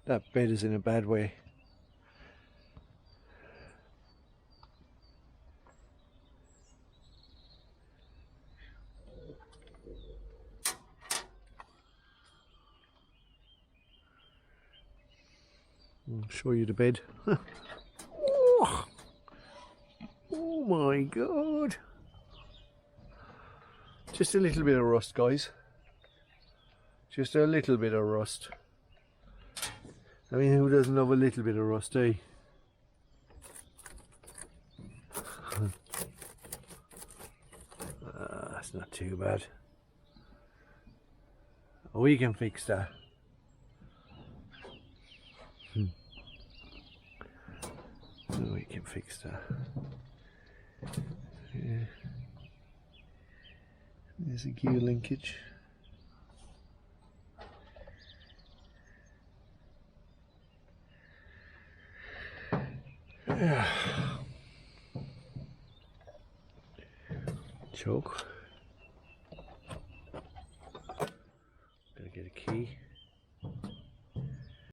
That bed is in a bad way. I'll show you the bed. Oh, oh my god. Just a little bit of rust, guys. Just a little bit of rust. I mean, who doesn't love a little bit of rust, eh? That's not too bad. We can fix that. We can fix that. Yeah. There's a gear linkage. Yeah. Choke. Gotta get a key.